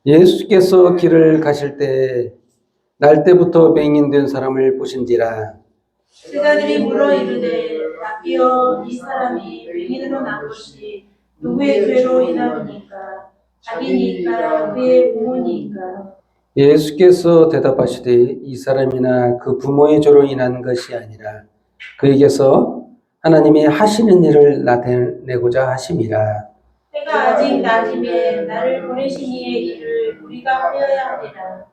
예수께서 길을 가실 때 날 때부터 맹인된 사람을 보신지라. 제자들이 물어 이르되 라비여 이 사람이 맹인으로 난 것이 누구의 죄로 인함이니까 자기니까 그의 부모니까. 예수께서 대답하시되 이 사람이나 그 부모의 죄로 인한 것이 아니라 그에게서 하나님이 하시는 일을 나타내고자 하심이라. 때가 아직 낮임에 나를 보내신 이의 일을 우리가 하여야 하리라.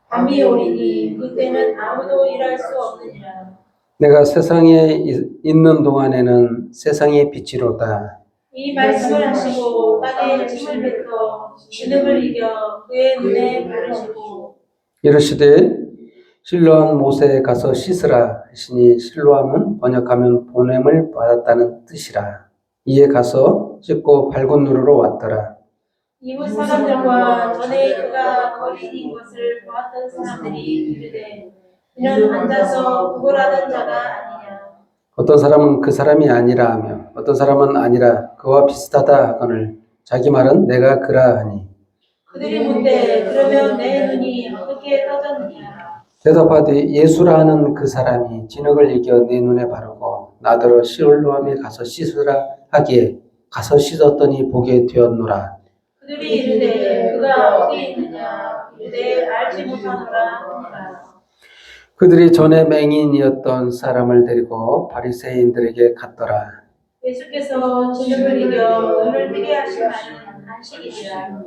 밤이 오리니 그때는 아무도 일할 수 없느니라. 내가 세상에 있는 동안에는 세상의 빛이로다. 이 말씀을 하시고 땅에 침을 뱉어 진흙을 이겨 그의 눈에 바르시고 이르시되 실로암 못에 가서 씻으라 하시니 실로암은 번역하면 보냄을 받았다는 뜻이라. 이에 가서 씻고 밝은 눈으로 왔더라. 이웃 사람들과 전에 그가 거리인 것을 보았던 사람들이 이르되 이는 앉아서 구걸하던 자가 아니냐. 어떤 사람은 그 사람이 아니라 하며 어떤 사람은 아니라 그와 비슷하다 하거늘 자기 말은 내가 그라 하니. 그들이 묻되 그러면 내 눈이 어떻게 떠졌느냐. 대답하되 예수라 하는 그 사람이 진흙을 이겨 내 눈에 바르고 나더러 시올로암에 가서 씻으라 하기에 가서 씻었더니 보게 되었노라. 그들이 이르되 그가 어디 있느냐. 이르되 알지 못하노라 하니라. 그들이 전에 맹인이었던 사람을 데리고 바리새인들에게 갔더라. 예수께서 진흙을 이겨 눈을 뜨게 하신 말은 안식이니라.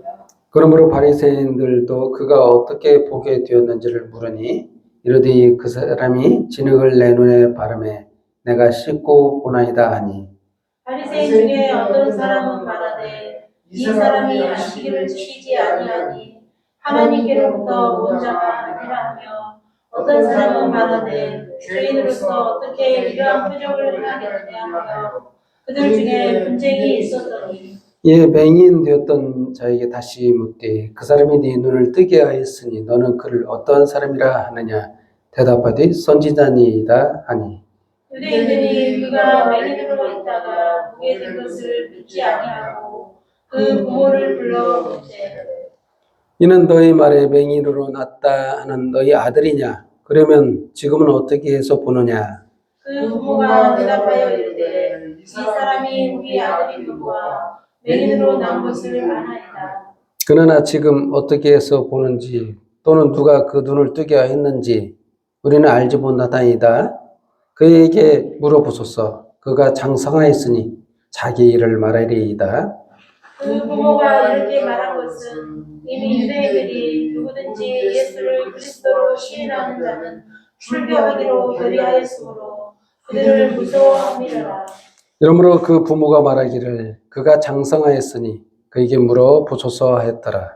그러므로 바리새인들도 그가 어떻게 보게 되었는지를 물으니 이르되 그 사람이 진흙을 내 눈에 바르매 내가 씻고 보나이다 하니. 바리새인 중에 어떤 사람은 말하되 이 사람이 안식일을 지키지 아니하니 하나님께로부터 온 자가 아니라 하며 어떤 사람은 말하되 죄인으로서 어떻게 이러한 표적을 행하겠느냐 하며 그들 중에 분쟁이 있었더니 예, 맹인 되었던 자에게 다시 묻되 그 사람이 네 눈을 뜨게 하였으니 너는 그를 어떠한 사람이라 하느냐. 대답하되 선지자니이다 하니. 유대인들이 그가 맹인으로 있다가 보게 된 것을 믿지 아니하고 그 부모를 불러 묻되 이는 너희 말에 맹인으로 났다 하는 너희 아들이냐. 그러면 지금은 어떻게 해서 보느냐. 그 부모가 대답하여 이르되 이 사람이 우리 아들이누구와 맹인으로 난 것을 아나이다. 그러나 지금 어떻게 해서 보는지 또는 누가 그 눈을 뜨게 하였는지 우리는 알지 못하나이다. 그에게 물어보소서. 그가 장성하였으니 자기 일을 말하리이다. 그 부모가 이렇게 말한 것은 이미 유대인들이 누구든지 예수를 그리스도로 시인하는 자는 출교하기로 결의하였으므로 그들을 무서워함이라. 이러므로 그 부모가 말하기를 그가 장성하였으니 그에게 물어보소서 하였더라.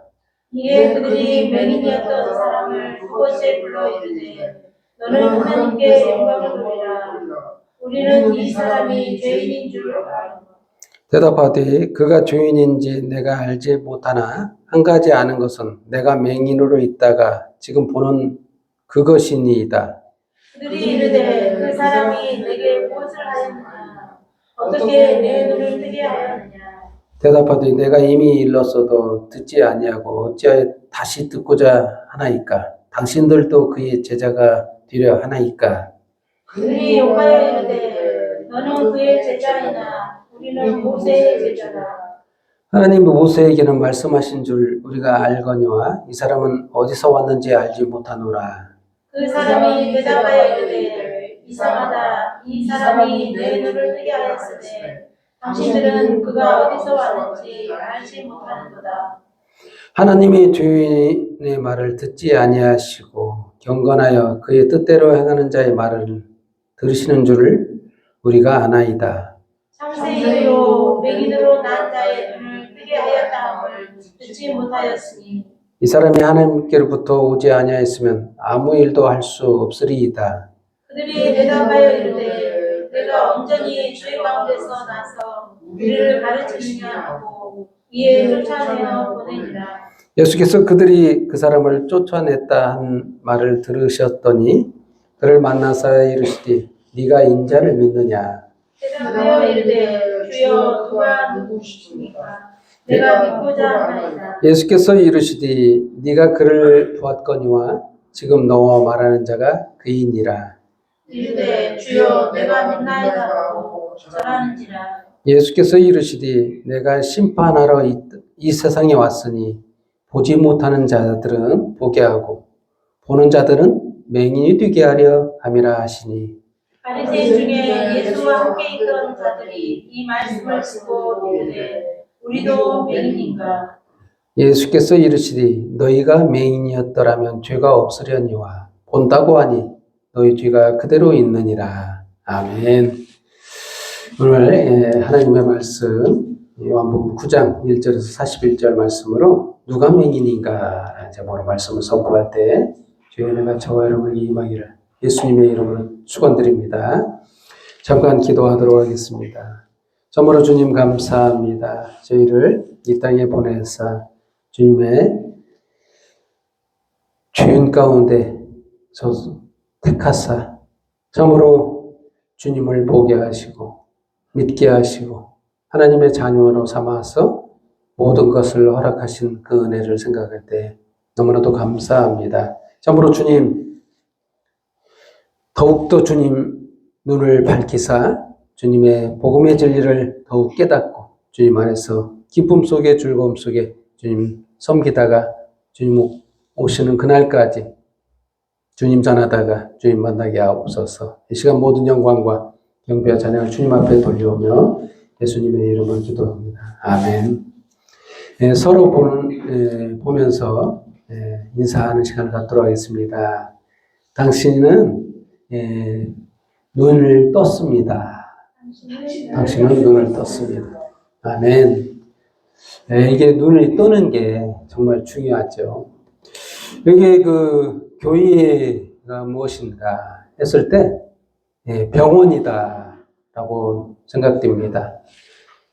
이에 그들이 맹인이었던 사람을 두 번째 불러 이르되 너는 하나님께 영광을 돌리라. 우리는 이 사람이 죄인인 줄 알고 대답하되 그가 죄인인지 내가 알지 못하나 한 가지 아는 것은 내가 맹인으로 있다가 지금 보는 그것이니이다. 그들이 이르되 그 사람이 내게 무엇을 하였느냐. 어떻게 내 눈을 뜨게 하였느냐. 대답하되 내가 이미 일렀어도 듣지 아니하고 어찌하여 다시 듣고자 하나이까. 당신들도 그의 제자가 되려 하나이까. 그들이 욕하여 이르되 너는 그의 제자이나 우리는 모세의 제자다. 하나님 모세에게는 말씀하신 줄 우리가 알거니와 이 사람은 어디서 왔는지 알지 못하노라. 그 사람이 대답하여 이르되 이상하다. 이 사람이 내 눈을 뜨게 하였으되 당신들은 그가 어디서 왔는지 알지 못하는도다. 하나님이 죄인의 말을 듣지 아니하시고 경건하여 그의 뜻대로 행하는 자의 말을 들으시는 줄을 우리가 아나이다. 창세이로 맹인으로 난 자의 눈을 뜨게 하였다 함을 듣지 못하였으니 이 사람이 하나님께로부터 오지 아니하였으면 아무 일도 할 수 없으리이다. 그들이 대답하여 이르되 내가 온전히 죄 가운데서 나서 우리를 가르치느냐 하고 이에 쫓아내어 보내니라. 예수께서 그들이 그 사람을 쫓아냈다 한 말을 들으셨더니 그를 만나서 이르시되 네가 인자를 믿느냐. 대답하여 이르되 주여 누가 누구시니까. 내가 믿고자 하나이다. 예수께서 이르시되 네가 그를 보았거니와 지금 너와 말하는 자가 그이니라. 이르되 주여 내가 믿나이다 하고 절하는지라. 예수께서 이르시되 내가 심판하러 이 세상에 왔으니 보지 못하는 자들은 보게 하고 보는 자들은 맹인이 되게 하려 함이라 하시니. 바리새인 중에 예수와 함께 있던 자들이 이 말씀을 듣고 이르되 우리도 맹인인가. 예수께서 이르시되 너희가 맹인이었더라면 죄가 없으려니와 본다고 하니 너희 죄가 그대로 있느니라. 아멘. 오늘 하나님의 말씀 요한복음 9장 1절에서 41절 말씀으로 누가 맹인인가 제목으로 말씀을 선포할 때 주의 은혜가 저와 여러분에게 임하기를 예수님의 이름으로 축원드립니다. 잠깐 기도하도록 하겠습니다. 참으로 주님 감사합니다. 저희를 이 땅에 보내사 주님의 죄인 가운데 택하사 참으로 주님을 보게 하시고 믿게 하시고 하나님의 자녀로 삼아서 모든 것을 허락하신 그 은혜를 생각할 때 너무나도 감사합니다. 참으로 주님 더욱더 주님 눈을 밝히사 주님의 복음의 진리를 더욱 깨닫고 주님 안에서 기쁨 속에 즐거움 속에 주님 섬기다가 주님 오시는 그날까지 주님 전하다가 주님 만나게 하옵소서. 이 시간 모든 영광과 경배와 찬양을 주님 앞에 돌려오며 예수님의 이름으로 기도합니다. 아멘. 서로 보면서 인사하는 시간을 갖도록 하겠습니다. 당신은 눈을 떴습니다. 당신은 눈을 떴습니다. 아멘. 이게 눈을 뜨는 게 정말 중요하죠. 여기 그 교회가 무엇인가 했을 때 병원이다라고 생각됩니다.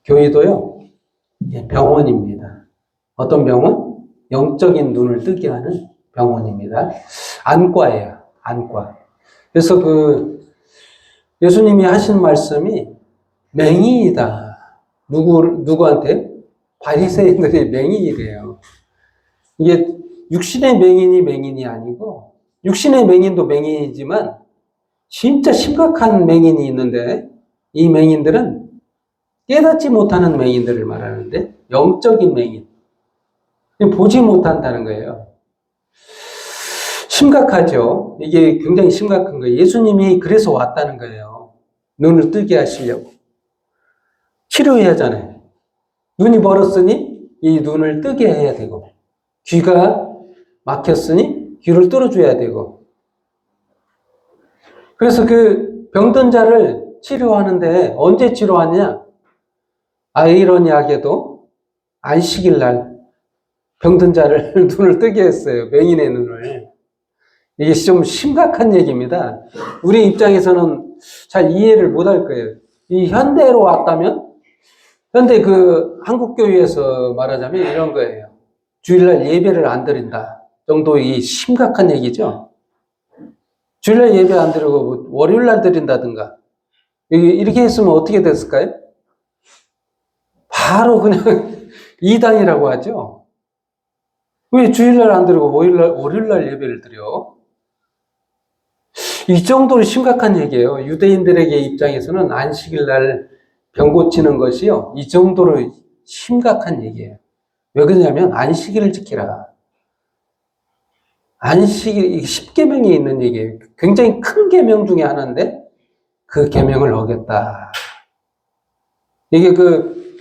교회도요 병원입니다. 어떤 병원? 영적인 눈을 뜨게 하는 병원입니다. 안과예요. 안과. 그래서 그 예수님이 하신 말씀이 맹인이다. 누구한테? 바리새인들이 맹인이래요. 이게 육신의 맹인이 아니고 육신의 맹인도 맹인이지만 진짜 심각한 맹인이 있는데 이 맹인들은 깨닫지 못하는 맹인들을 말하는데 영적인 맹인. 보지 못한다는 거예요. 심각하죠. 이게 굉장히 심각한 거예요. 예수님이 그래서 왔다는 거예요. 눈을 뜨게 하시려고. 치료해야 하잖아요. 눈이 멀었으니 이 눈을 뜨게 해야 되고 귀가 막혔으니 귀를 뚫어줘야 되고 그래서 그 병든 자를 치료하는데 언제 치료하냐? 아이러니하게도 안식일 날 병든 자를 눈을 뜨게 했어요. 맹인의 눈을. 이게 좀 심각한 얘기입니다. 우리 입장에서는 잘 이해를 못할 거예요. 이 현대로 왔다면 현대 그 한국교회에서 말하자면 이런 거예요. 주일날 예배를 안 드린다 정도의 심각한 얘기죠. 주일날 예배 안 드리고 월요일날 드린다든가 이렇게 했으면 어떻게 됐을까요? 바로 그냥 이단이라고 하죠. 왜 주일날 안 드리고 월요일날 예배를 드려? 이 정도로 심각한 얘기예요. 유대인들에게 입장에서는 안식일날 병 고치는 것이요. 이 정도로 심각한 얘기예요. 왜 그러냐면 안식일을 지키라. 안식일, 10계명에 있는 얘기예요. 굉장히 큰 계명 중에 하나인데 그 계명을 어겼다. 이게 그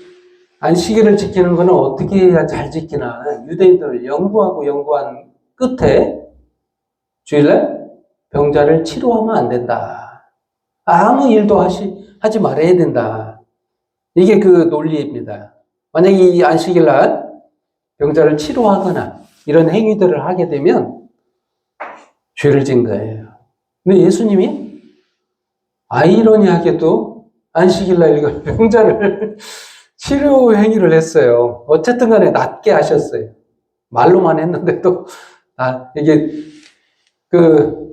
안식일을 지키는 거는 어떻게 해야 잘 지키나 유대인들을 연구한 끝에 주일날 병자를 치료하면 안 된다. 아무 일도 하지 말아야 된다. 이게 그 논리입니다. 만약에 이 안식일날 병자를 치료하거나 이런 행위들을 하게 되면 죄를 진 거예요. 근데 예수님이 아이러니하게도 안식일날 이걸 병자를 치료 행위를 했어요. 어쨌든 간에 낫게 하셨어요. 말로만 했는데도 이게 그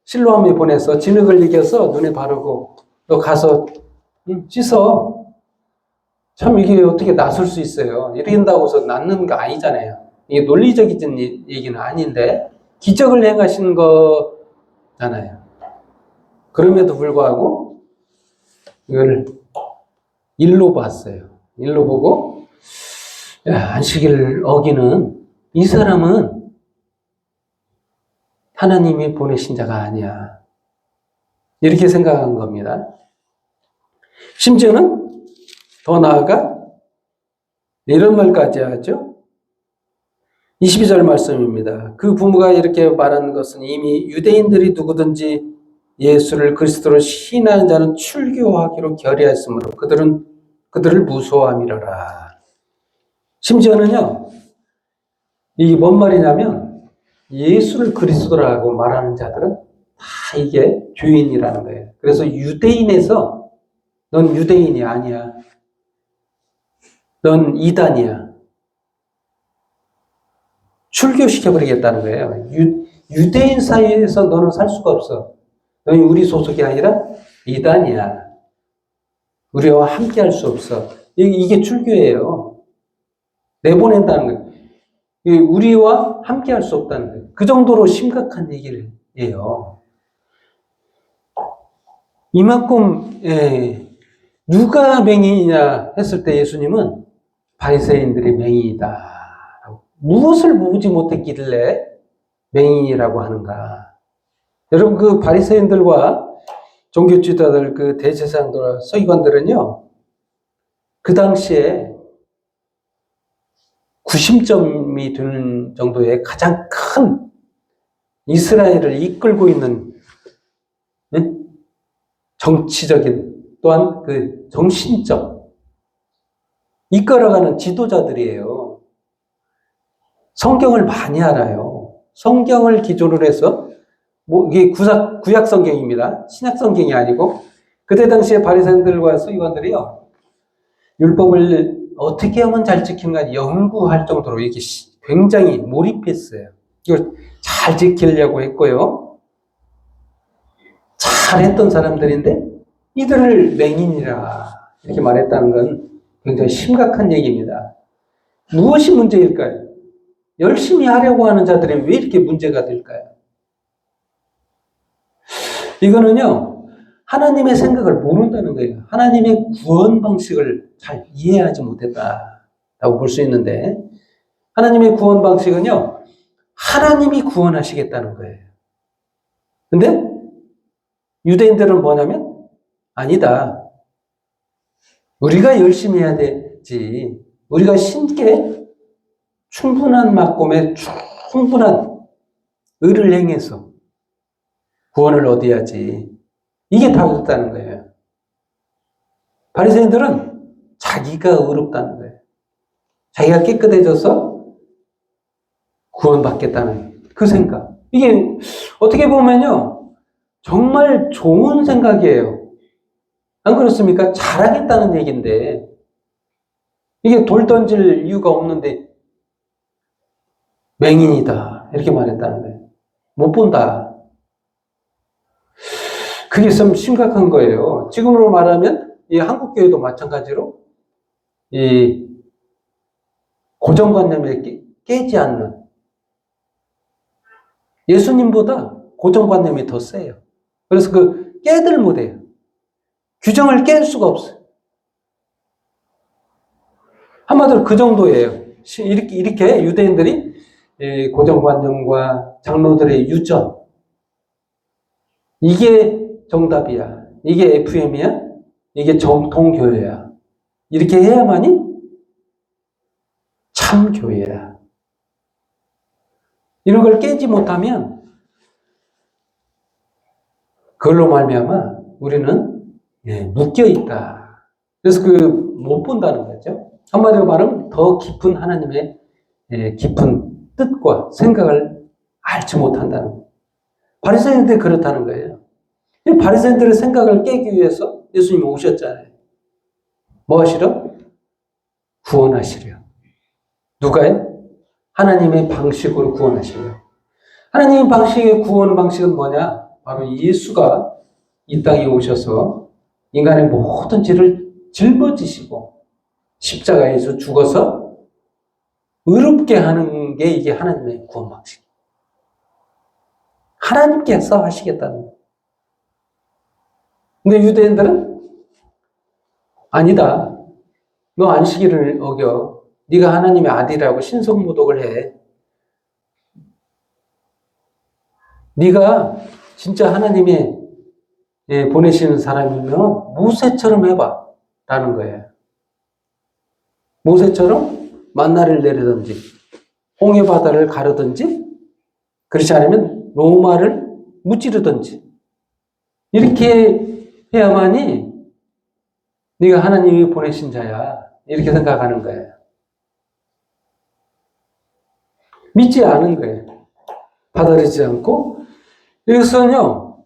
실로암에 보내서 진흙을 이겨서 눈에 바르고 너 가서 씻어. 참 이게 어떻게 낫을 수 있어요? 이런다고 해서 낫는 거 아니잖아요. 이게 논리적인 얘기는 아닌데 기적을 행하시는 거잖아요. 그럼에도 불구하고 이걸 일로 봤어요. 일로 보고 야, 안식일을 어기는 이 사람은 하나님이 보내신 자가 아니야. 이렇게 생각한 겁니다. 심지어는 더 나아가 이런 말까지 하죠. 22절 말씀입니다. 그 부모가 이렇게 말하는 것은 이미 유대인들이 누구든지 예수를 그리스도로 시인하는 자는 출교하기로 결의했으므로 그들을 무서워함이라라. 심지어는요, 이게 뭔 말이냐면 예수를 그리스도라고 말하는 자들은 다 이게 죄인이라는 거예요. 그래서 유대인에서 넌 유대인이 아니야. 넌 이단이야. 출교시켜버리겠다는 거예요. 유대인 사이에서 너는 살 수가 없어. 너는 우리 소속이 아니라 이단이야. 우리와 함께 할 수 없어. 이게 출교예요. 내보낸다는 거예요. 우리와 함께 할 수 없다는 거예요. 그 정도로 심각한 얘기를 해요. 이만큼, 누가 맹인이냐 했을 때 예수님은 바리새인들이 맹인이다. 무엇을 보지 못했길래 맹인이라고 하는가? 여러분, 그 바리새인들과 종교 지도자들, 그 대제사장들, 서기관들은요, 그 당시에 구심점이 되는 정도의 가장 큰 이스라엘을 이끌고 있는 정치적인 또한 그 정신적 이끌어가는 지도자들이에요. 성경을 많이 알아요. 성경을 기초로 해서 이게 구약 성경입니다. 신약 성경이 아니고 그때 당시에 바리새인들과 서기관들이요. 율법을 어떻게 하면 잘 지키는가 연구할 정도로 이게 굉장히 몰입했어요. 이걸 잘 지키려고 했고요. 잘했던 사람들인데 이들을 맹인이라 이렇게 말했다는 건 굉장히 심각한 얘기입니다. 무엇이 문제일까요? 열심히 하려고 하는 자들이 왜 이렇게 문제가 될까요? 이거는요, 하나님의 생각을 모른다는 거예요. 하나님의 구원 방식을 잘 이해하지 못했다라고 볼 수 있는데, 하나님의 구원 방식은요, 하나님이 구원하시겠다는 거예요. 근데 유대인들은 뭐냐면, 아니다. 우리가 열심히 해야 되지. 우리가 신께 충분한 만큼의 충분한 의를 행해서 구원을 얻어야지. 이게 답이었다는 거예요. 바리새인들은 자기가 의롭다는 거예요. 자기가 깨끗해져서 구원받겠다는 그 생각. 이게 어떻게 보면요. 정말 좋은 생각이에요. 안 그렇습니까? 잘하겠다는 얘기인데 이게 돌 던질 이유가 없는데 맹인이다. 이렇게 말했다는 거예요. 못 본다. 그게 좀 심각한 거예요. 지금으로 말하면 이 한국교회도 마찬가지로 이 고정관념에 깨지 않는 예수님보다 고정관념이 더 세요. 그래서 그 깨들 못해요. 규정을 깰 수가 없어요. 한마디로 그 정도예요. 이렇게 유대인들이 고정관념과 장로들의 유전 이게 정답이야. 이게 FM이야. 이게 정통교회야. 이렇게 해야만이 참 교회야. 이런 걸 깨지 못하면 그걸로 말미암아 우리는 묶여 있다. 그래서 못 본다는 거죠. 한마디로 말하면 더 깊은 하나님의 깊은 뜻과 생각을 알지 못한다는 거예요. 바리새인들이 그렇다는 거예요. 바리새인들의 생각을 깨기 위해서 예수님이 오셨잖아요. 뭐 하시려? 구원하시려. 누가요? 하나님의 방식으로 구원하시려. 하나님의 방식의 구원 방식은 뭐냐? 바로 예수가 이 땅에 오셔서 인간의 모든 죄를 짊어지시고 십자가에서 죽어서 의롭게 하는 게 이게 하나님의 구원 방식. 하나님께서 하시겠다는 거예요. 근데 유대인들은 아니다. 너 안식일을 어겨. 네가 하나님의 아들이라고 신성모독을 해. 네가 진짜 하나님의 보내시는 사람이면 모세처럼 해봐. 라는 거예요. 모세처럼 만나를 내리든지 홍해바다를 가르든지 그렇지 않으면 로마를 무찌르든지 이렇게 해야만이 네가 하나님이 보내신 자야. 이렇게 생각하는 거예요. 믿지 않은 거예요. 받아들이지 않고 여기서는요.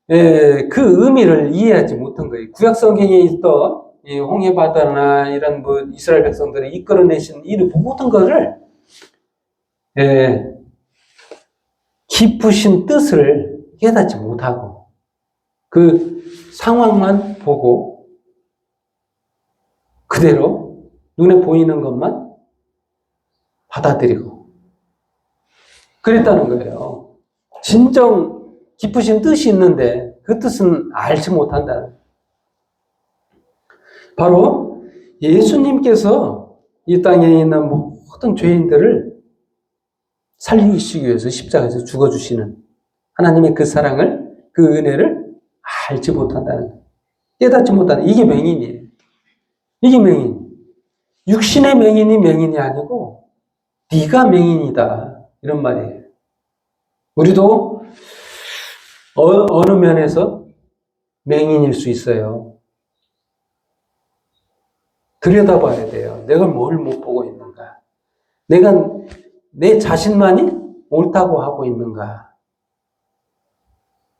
그 의미를 이해하지 못한 거예요. 구약 성경에 있던 이 홍해바다나 이런 뭐 이스라엘 백성들이 이끌어내신 이 모든 것을 깊으신 뜻을 깨닫지 못하고 그 상황만 보고 그대로 눈에 보이는 것만 받아들이고 그랬다는 거예요. 진정 깊으신 뜻이 있는데 그 뜻은 알지 못한다는 거예요. 바로 예수님께서 이 땅에 있는 모든 죄인들을 살리시기 위해서 십자가에서 죽어주시는 하나님의 그 사랑을, 그 은혜를 알지 못한다는 거예요. 깨닫지 못한다. 이게 맹인이에요. 이게 맹인. 육신의 맹인이 맹인이 아니고 네가 맹인이다. 이런 말이에요. 우리도 어느 면에서 맹인일 수 있어요. 들여다봐야 돼요. 내가 뭘 못 보고 있는가? 내가 내 자신만이 옳다고 하고 있는가?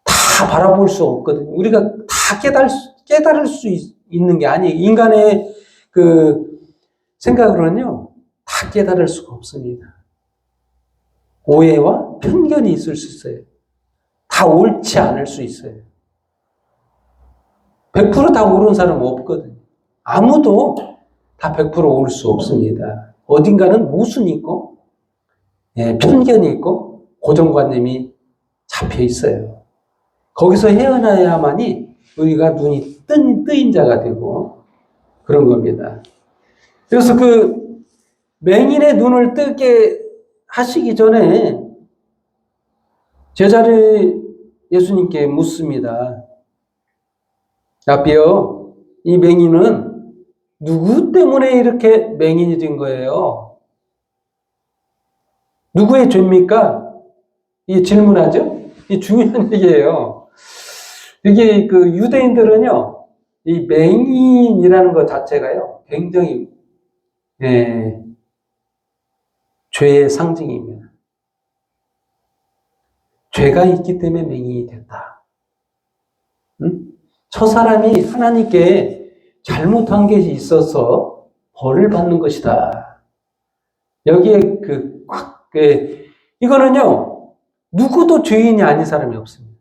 다 바라볼 수 없거든요. 우리가 다 깨달을 수 있는 게 아니에요. 인간의 그 생각으로는요, 다 깨달을 수가 없습니다. 오해와 편견이 있을 수 있어요. 다 옳지 않을 수 있어요. 100%다 옳은 사람은 없거든요. 아무도 다 100% 올 수 없습니다. 어딘가는 모순이 있고, 편견이 있고, 고정관념이 잡혀 있어요. 거기서 헤어나야만이 우리가 눈이 뜨인 자가 되고, 그런 겁니다. 그래서 그 맹인의 눈을 뜨게 하시기 전에 제자를 예수님께 묻습니다. 라비요, 이 맹인은 누구 때문에 이렇게 맹인이 된 거예요? 누구의 죄입니까? 이 질문하죠? 이 중요한 얘기예요. 이게 그 유대인들은요, 이 맹인이라는 것 자체가요, 굉장히, 죄의 상징입니다. 죄가 있기 때문에 맹인이 됐다. 응? 저 사람이 하나님께 잘못한 게 있어서 벌을 받는 것이다. 여기에 이거는요, 누구도 죄인이 아닌 사람이 없습니다.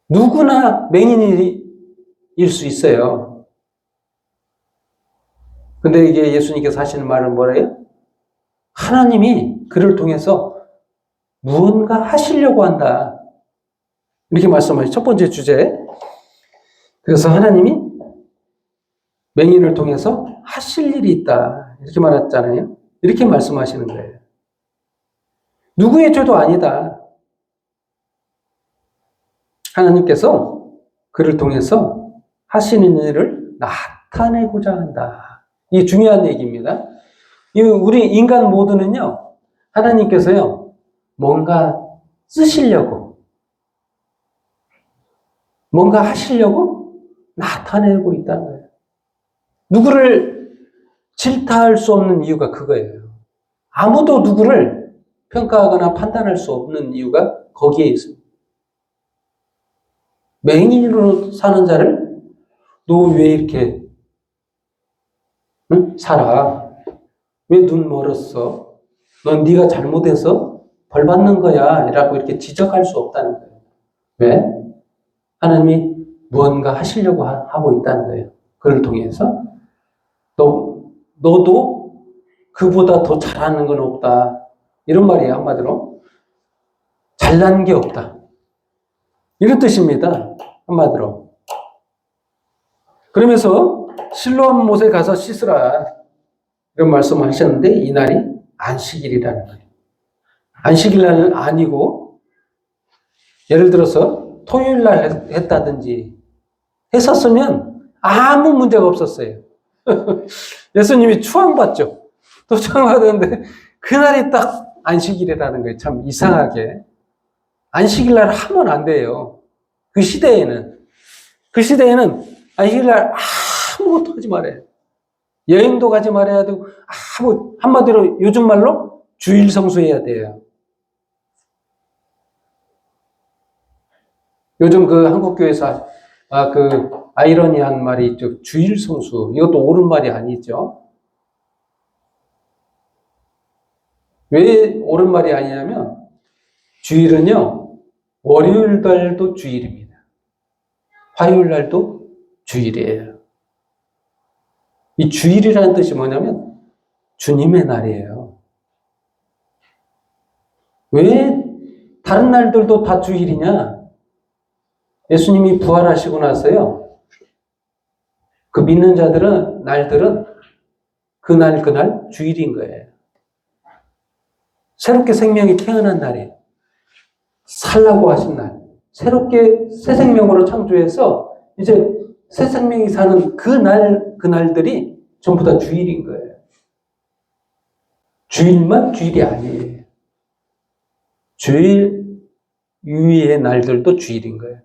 누구나 맹인일 수 있어요. 근데 이게 예수님께서 하시는 말은 뭐래요? 하나님이 그를 통해서 무언가 하시려고 한다. 이렇게 말씀하시죠. 첫 번째 주제. 그래서 하나님이 맹인을 통해서 하실 일이 있다. 이렇게 말했잖아요. 이렇게 말씀하시는 거예요. 누구의 죄도 아니다. 하나님께서 그를 통해서 하시는 일을 나타내고자 한다. 이게 중요한 얘기입니다. 우리 인간 모두는요, 하나님께서요, 뭔가 쓰시려고, 뭔가 하시려고 나타내고 있다는 거예요. 누구를 질타할 수 없는 이유가 그거예요. 아무도 누구를 평가하거나 판단할 수 없는 이유가 거기에 있습니다. 맹인으로 사는 자를 너 왜 이렇게 살아? 왜 눈 멀었어? 넌 네가 잘못해서 벌 받는 거야 라고 이렇게 지적할 수 없다는 거예요. 왜? 하나님이 무언가 하시려고 하고 있다는 거예요. 그를 통해서 너도 그보다 더 잘하는 건 없다. 이런 말이에요, 한마디로. 잘난 게 없다. 이런 뜻입니다, 한마디로. 그러면서 실로암 못에 가서 씻으라. 이런 말씀을 하셨는데, 이날이 안식일이라는 거예요. 안식일 날 아니고, 예를 들어서 토요일 날 했다든지 했었으면 아무 문제가 없었어요. 예수님이 추앙받죠. 또 추앙받았는데, 그날이 딱 안식일이라는 거예요. 참 이상하게. 안식일 날 하면 안 돼요. 그 시대에는 안식일 날 아무것도 하지 말아요. 여행도 가지 말아야 되고, 한마디로 요즘 말로 주일 성수해야 돼요. 요즘 그 한국교회에서 그 아이러니한 말이 있죠. 주일 성수. 이것도 옳은 말이 아니죠. 왜 옳은 말이 아니냐면, 주일은요, 월요일 날도 주일입니다. 화요일 날도 주일이에요. 이 주일이라는 뜻이 뭐냐면 주님의 날이에요. 왜 다른 날들도 다 주일이냐? 예수님이 부활하시고 나서요, 그 믿는 자들은 날들은 그날 주일인 거예요. 새롭게 생명이 태어난 날이에요. 살라고 하신 날. 새롭게 새 생명으로 창조해서 이제 새 생명이 사는 그날들이 전부 다 주일인 거예요. 주일만 주일이 아니에요. 주일 이외의 날들도 주일인 거예요.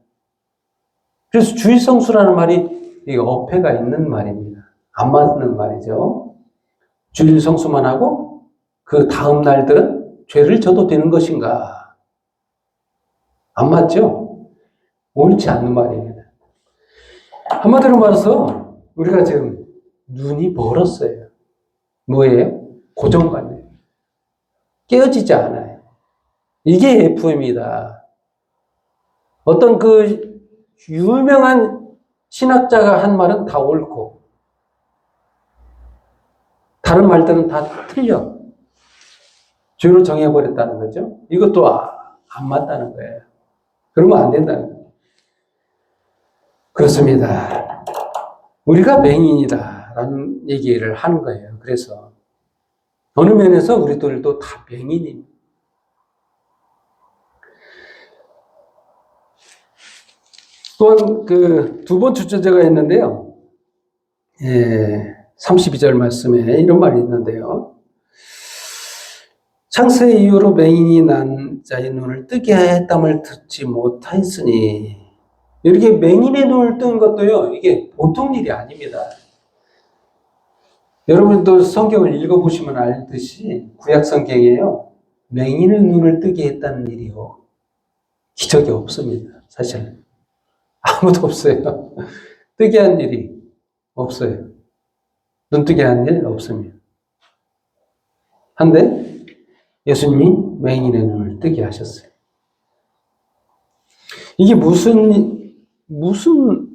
그래서 주일 성수라는 말이 어폐가 있는 말입니다. 안 맞는 말이죠. 주일 성수만 하고 그 다음 날들은 죄를 져도 되는 것인가? 안 맞죠? 옳지 않는 말입니다. 한마디로 말해서 우리가 지금 눈이 멀었어요. 뭐예요? 고정관념. 깨어지지 않아요. 이게 FM이다. 어떤 그 유명한 신학자가 한 말은 다 옳고 다른 말들은 다 틀려. 죄로 정해버렸다는 거죠. 이것도 안 맞다는 거예요. 그러면 안 된다는 거예요. 그렇습니다. 우리가 맹인이다라는 얘기를 하는 거예요. 그래서 어느 면에서 우리들도 다 맹인입니다. 또한 그 두 번 주저제가 있는데요. 32절 말씀에 이런 말이 있는데요. 창세 이후로 맹인이 난 자의 눈을 뜨게 하였담을 듣지 못하였으니, 이렇게 맹인의 눈을 뜬 것도요, 이게 보통 일이 아닙니다. 여러분도 성경을 읽어보시면 알듯이 구약 성경에요, 맹인의 눈을 뜨게 했다는 일이요, 기적이 없습니다. 사실 아무도 없어요. 뜨게 한 일이 없어요. 눈 뜨게 한 일 없습니다. 한데 예수님이 맹인의 눈을 뜨게 하셨어요. 이게 무슨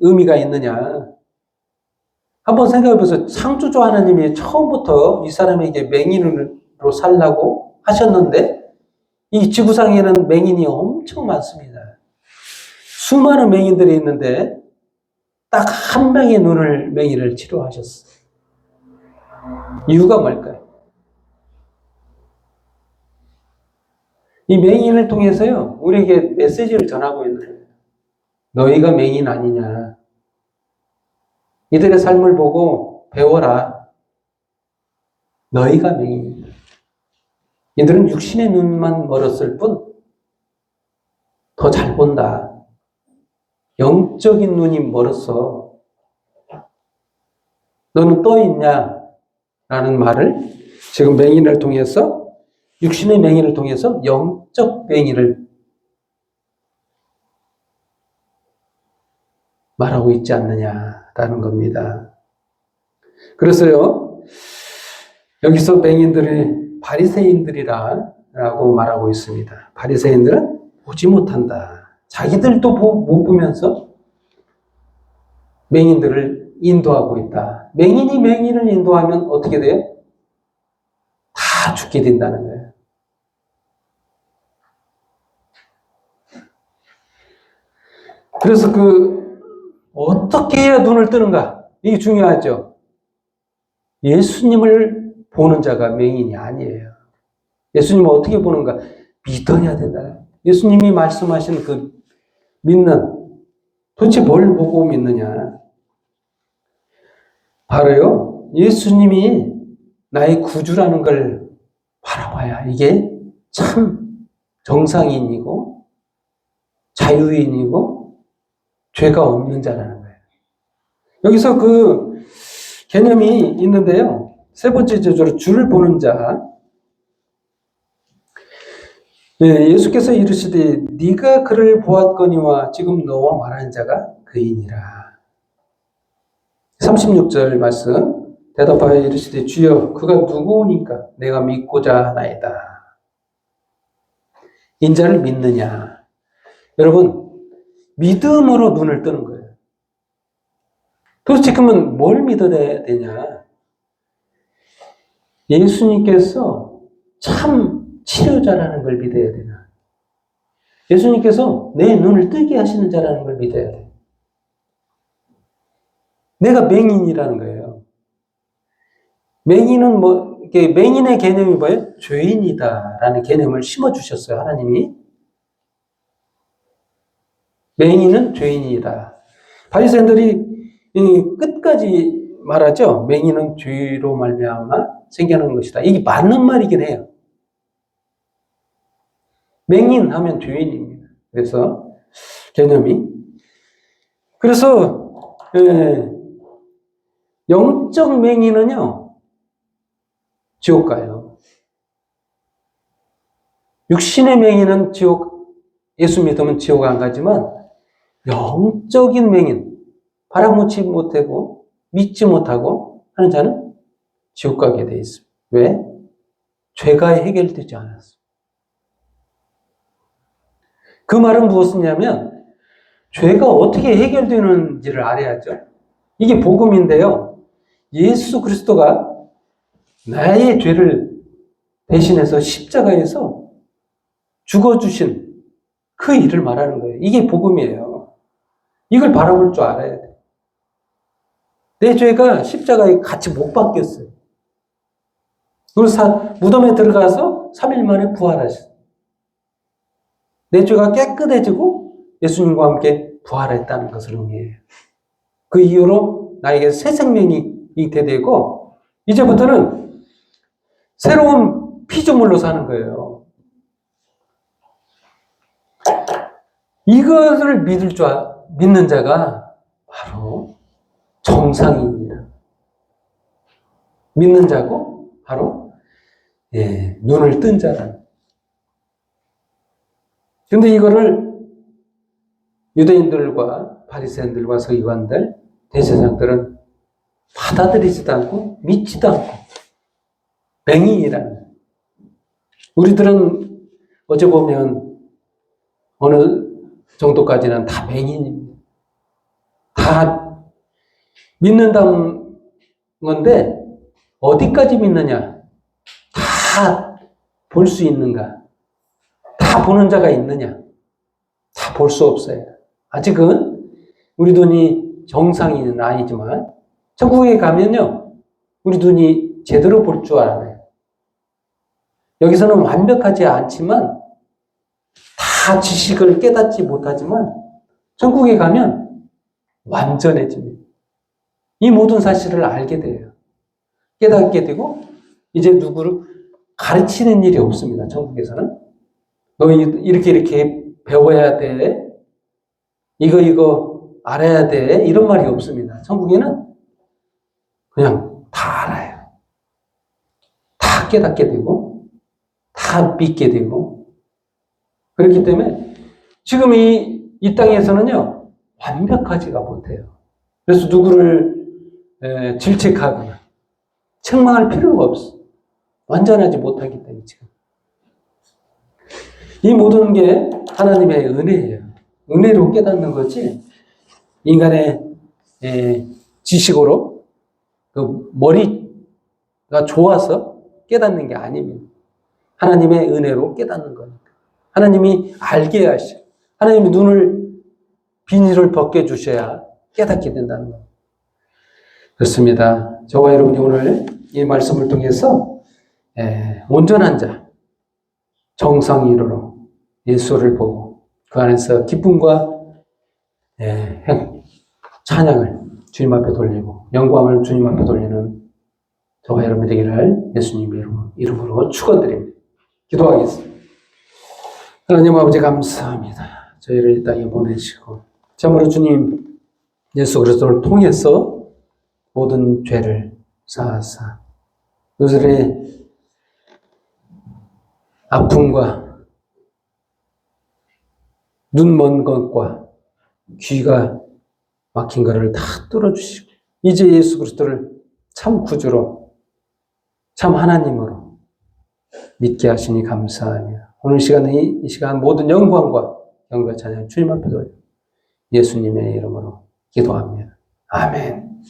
의미가 있느냐? 한번 생각해 보세요. 창조주 하나님이 처음부터 이 사람에게 맹인으로 살라고 하셨는데, 이 지구상에는 맹인이 엄청 많습니다. 수많은 맹인들이 있는데 딱 한 명의 맹인을 치료하셨어요. 이유가 뭘까요? 이 맹인을 통해서요, 우리에게 메시지를 전하고 있는 거예요. 너희가 맹인 아니냐. 이들의 삶을 보고 배워라. 너희가 맹인이다. 이들은 육신의 눈만 멀었을 뿐 더 잘 본다. 영적인 눈이 멀었어. 너는 떠 있냐? 라는 말을 지금 맹인을 통해서, 육신의 맹인을 통해서 영적 맹인을 말하고 있지 않느냐라는 겁니다. 그래서요, 여기서 맹인들이 바리새인들이라고 말하고 있습니다. 바리새인들은 보지 못한다. 자기들도 못 보면서 맹인들을 인도하고 있다. 맹인이 맹인을 인도하면 어떻게 돼요? 다 죽게 된다는 거예요. 그래서 어떻게 해야 눈을 뜨는가? 이게 중요하죠. 예수님을 보는 자가 맹인이 아니에요. 예수님을 어떻게 보는가? 믿어야 된다. 예수님이 말씀하신 믿는, 도대체 뭘 보고 믿느냐? 바로요, 예수님이 나의 구주라는 걸 바라봐야 이게 참 정상인이고 자유인이고 죄가 없는 자라는 거예요. 여기서 개념이 있는데요. 세 번째 저절로 주를 보는 자. 예수께서 이르시되 네가 그를 보았거니와 지금 너와 말하는 자가 그이니라. 36절 말씀. 대답하여 이르시되 주여 그가 누구니까 내가 믿고자 하나이다. 인자를 믿느냐. 여러분 믿음으로 눈을 뜨는 거예요. 도대체 그러면 뭘 믿어야 되냐? 예수님께서 참 치료자라는 걸 믿어야 되나? 예수님께서 내 눈을 뜨게 하시는 자라는 걸 믿어야 돼. 내가 맹인이라는 거예요. 맹인은 맹인의 개념이 뭐예요? 죄인이다라는 개념을 심어주셨어요, 하나님이. 맹인은 죄인이다. 바리새인들이 끝까지 말하죠. 맹인은 죄로 말미암아 생겨난 것이다. 이게 맞는 말이긴 해요. 맹인 하면 죄인입니다. 그래서 개념이. 그래서 영적 맹인은요, 지옥 가요. 육신의 맹인은 예수 믿으면 지옥 안 가지만 영적인 맹인, 바라보지 못하고 믿지 못하고 하는 자는 지옥 가게 돼 있습니다. 왜? 죄가 해결되지 않았어. 그 말은 무엇이냐면 죄가 어떻게 해결되는지를 알아야죠. 이게 복음인데요. 예수 그리스도가 나의 죄를 대신해서 십자가에서 죽어주신 그 일을 말하는 거예요. 이게 복음이에요. 이걸 바라볼 줄 알아야 돼. 내 죄가 십자가에 같이 못 박혔어요. 그래서 무덤에 들어가서 3일 만에 부활하셨어요. 내 죄가 깨끗해지고 예수님과 함께 부활했다는 것을 의미해요. 그 이후로 나에게 새 생명이 잉태되고 이제부터는 새로운 피조물로 사는 거예요. 이것을 믿는 자가 바로 정상입니다. 믿는 자고 바로 눈을 뜬 자라는. 근데 이거를 유대인들과 바리새인들과 서기관들, 대제사장들은 받아들이지도 않고 믿지도 않고 맹인이라는. 우리들은 어제 보면 어느 정도까지는 다 맹인입니다. 다 믿는다는 건데 어디까지 믿느냐? 다 볼 수 있는가? 다 보는 자가 있느냐? 다 볼 수 없어요. 아직은 우리 눈이 정상인은 아니지만 천국에 가면요, 우리 눈이 제대로 볼 줄 알아요. 여기서는 완벽하지 않지만 다 지식을 깨닫지 못하지만 천국에 가면 완전해집니다. 이 모든 사실을 알게 돼요. 깨닫게 되고 이제 누구를 가르치는 일이 없습니다. 천국에서는. 너 이렇게 배워야 돼. 이거 알아야 돼. 이런 말이 없습니다. 천국에는 그냥 다 알아요. 다 깨닫게 되고 다 믿게 되고 그렇기 때문에 지금 이 땅에서는요 완벽하지가 못해요. 그래서 누구를 질책하거나 책망할 필요가 없어. 완전하지 못하기 때문에 지금. 이 모든 게 하나님의 은혜예요. 은혜로 깨닫는 거지 인간의 지식으로 그 머리가 좋아서 깨닫는 게 아닙니다. 하나님의 은혜로 깨닫는 거니까. 하나님이 알게 하셔. 하나님이 눈을 비닐을 벗겨주셔야 깨닫게 된다는 겁니다. 그렇습니다. 저와 여러분이 오늘 이 말씀을 통해서 온전한 자, 정상이 이르러 예수를 보고 그 안에서 기쁨과 찬양을 주님 앞에 돌리고 영광을 주님 앞에 돌리는 저와 여러분이 되기를 예수님의 이름으로 축원드립니다. 기도하겠습니다. 하나님 아버지 감사합니다. 저희를 이 땅에 보내시고 참으로 주님 예수 그리스도를 통해서 모든 죄를 사하사 그들의 아픔과 눈 먼 것과 귀가 막힌 것을 다 뚫어주시고 이제 예수 그리스도를 참 구주로 참 하나님으로 믿게 하시니 감사합니다. 오늘 이 시간 모든 영광과 찬양 주님 앞에 돌려 예수님의 이름으로 기도합니다. 아멘.